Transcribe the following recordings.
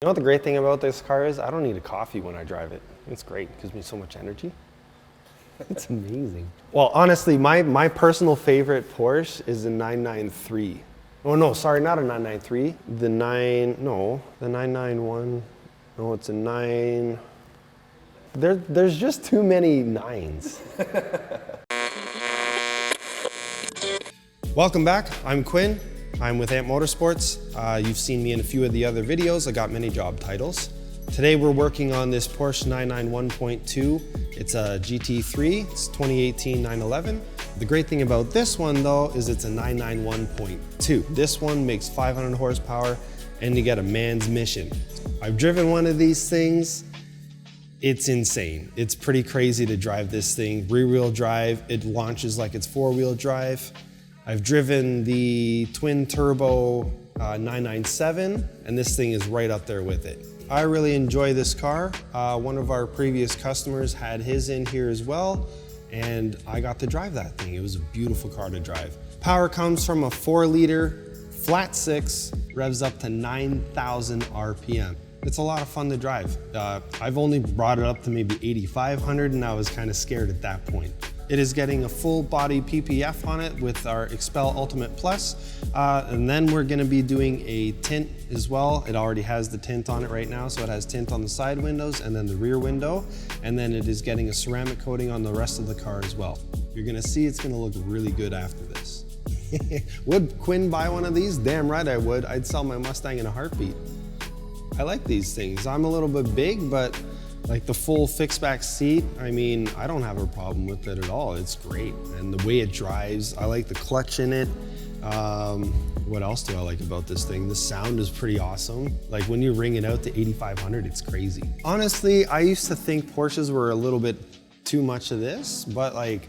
You know what the great thing about this car is? I don't need a coffee when I drive it. It's great, it gives me so much energy. It's amazing. Well, honestly, my personal favorite Porsche is the 993. Oh no, sorry, not a 993. The 991. No, it's a 9. There's just too many nines. Welcome back, I'm Quinn. I'm with Motorsports. You've seen me in a few of the other videos. I got many job titles. Today we're working on this Porsche 991.2. It's a GT3, it's 2018 911. The great thing about this one though is it's a 991.2. This one makes 500 horsepower and you get a man's mission. I've driven one of these things. It's insane. It's pretty crazy to drive this thing. Rear-wheel drive, it launches like it's four-wheel drive. I've driven the twin turbo 997 and this thing is right up there with it. I really enjoy this car. One of our previous customers had his in here as well and I got to drive that thing. It was a beautiful car to drive. Power comes from a 4-liter flat 6, revs up to 9,000 RPM. It's a lot of fun to drive. I've only brought it up to maybe 8,500 and I was kind of scared at that point. It is getting a full body PPF on it with our Xpel Ultimate Plus. And then we're gonna be doing a tint as well. It already has the tint on it right now, so it has tint on the side windows and then the rear window. And then it is getting a ceramic coating on the rest of the car as well. You're gonna see it's gonna look really good after this. Would Quinn buy one of these? Damn right I would. I'd sell my Mustang in a heartbeat. I like these things. I'm a little bit big, but like the full fixed back seat, I mean, I don't have a problem with it at all. It's great. And the way it drives, I like the clutch in it. What else do I like about this thing? The sound is pretty awesome. Like when you ring it out to 8,500, it's crazy. Honestly, I used to think Porsches were a little bit too much of this, but like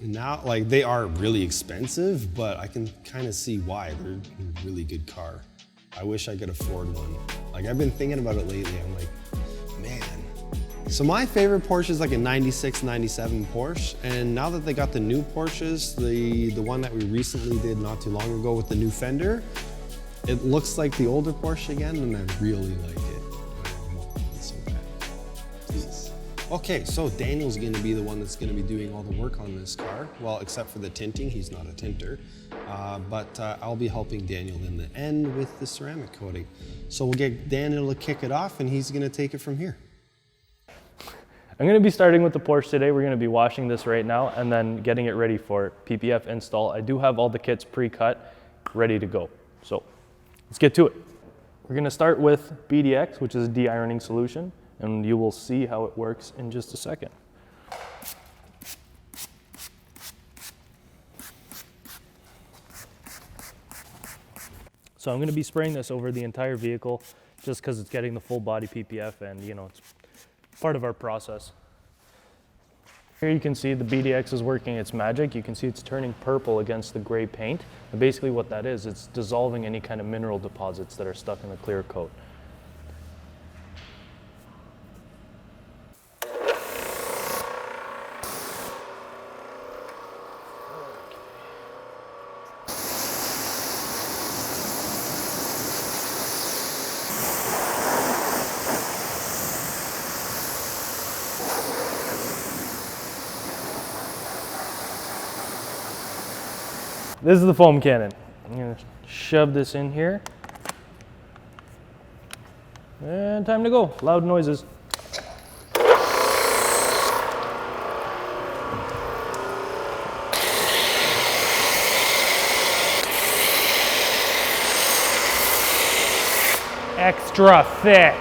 now, like they are really expensive, but I can kind of see why. They're a really good car. I wish I could afford one. Like I've been thinking about it lately. I'm like, man. So my favorite Porsche is like a 96, 97 Porsche. And now that they got the new Porsches, the one that we recently did not too long ago with the new fender, it looks like the older Porsche again and I really like it. It's so bad. Jesus. Okay, so Daniel's gonna be the one that's gonna be doing all the work on this car. Well, except for the tinting, he's not a tinter. But I'll be helping Daniel in the end with the ceramic coating. So we'll get Daniel to kick it off and he's gonna take it from here. I'm going to be starting with the Porsche today. We're going to be washing this right now and then getting it ready for PPF install. I do have all the kits pre-cut, ready to go. So let's get to it. We're going to start with BDX, which is a de-ironing solution, and you will see how it works in just a second. So I'm going to be spraying this over the entire vehicle just because it's getting the full body PPF and you know, it's part of our process. Here you can see the BDX is working its magic. You can see it's turning purple against the gray paint. And basically what that is, it's dissolving any kind of mineral deposits that are stuck in the clear coat. This is the foam cannon. I'm gonna shove this in here. And time to go. Loud noises. Extra thick.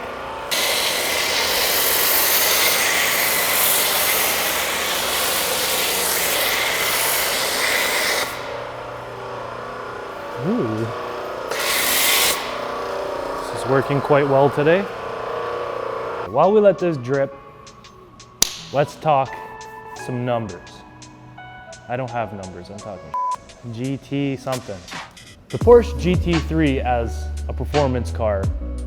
Ooh. This is working quite well today. While we let this drip, let's talk some numbers. I don't have numbers, I'm talking GT something. The Porsche GT3 as a performance car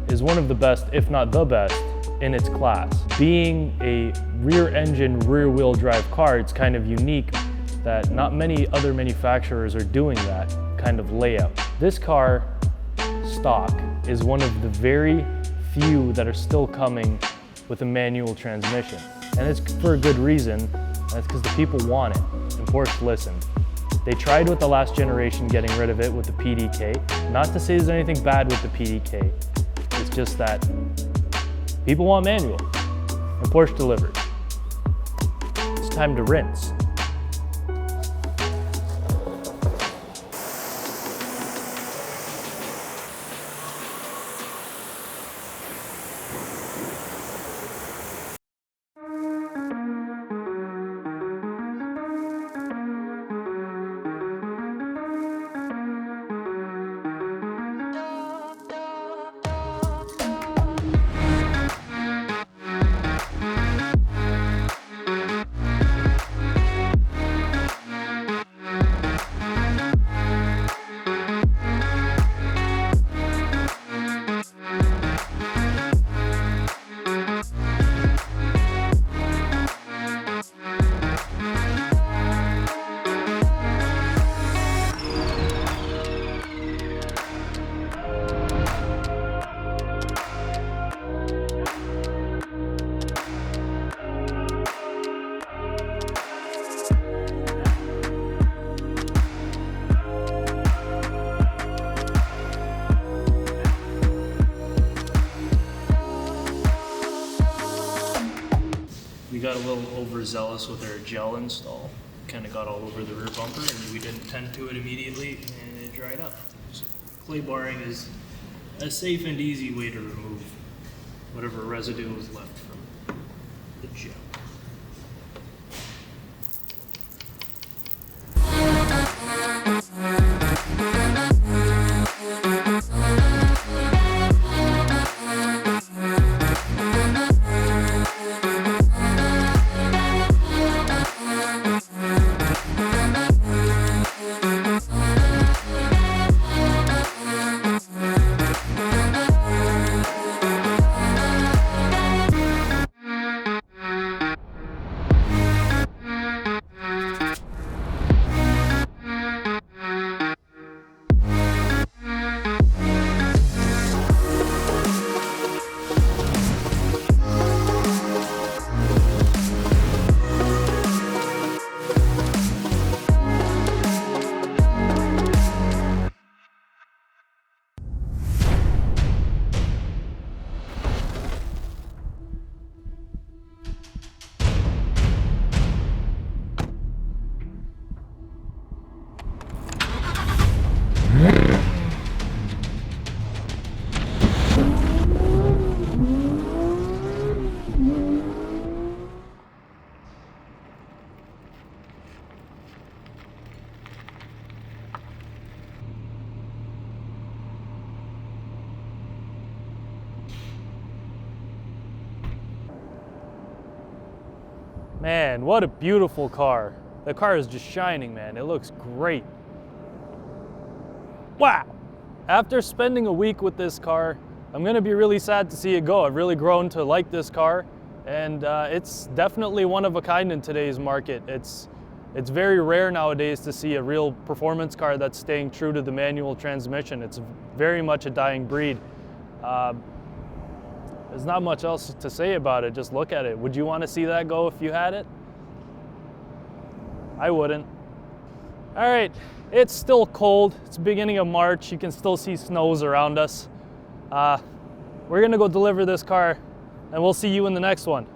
is one of the best, if not the best, in its class. Being a rear engine, rear wheel drive car, it's kind of unique that not many other manufacturers are doing that kind of layout. This car stock is one of the very few that are still coming with a manual transmission. And it's for a good reason, and it's because the people want it, and Porsche listened. They tried with the last generation getting rid of it with the PDK. Not to say there's anything bad with the PDK, it's just that people want manual, and Porsche delivered. It's time to rinse. We got a little overzealous with our gel install. Kind of got all over the rear bumper, and we didn't tend to it immediately, and it dried up. So clay barring is a safe and easy way to remove whatever residue was left from the gel. Man, what a beautiful car. The car is just shining, man. It looks great. Wow. After spending a week with this car, I'm gonna be really sad to see it go. I've really grown to like this car, and it's definitely one of a kind in today's market. It's very rare nowadays to see a real performance car that's staying true to the manual transmission. It's very much a dying breed. There's not much else to say about it. Just look at it. Would you want to see that go if you had it? I wouldn't. All right, it's still cold. It's the beginning of March. You can still see snows around us. We're gonna go deliver this car, and we'll see you in the next one.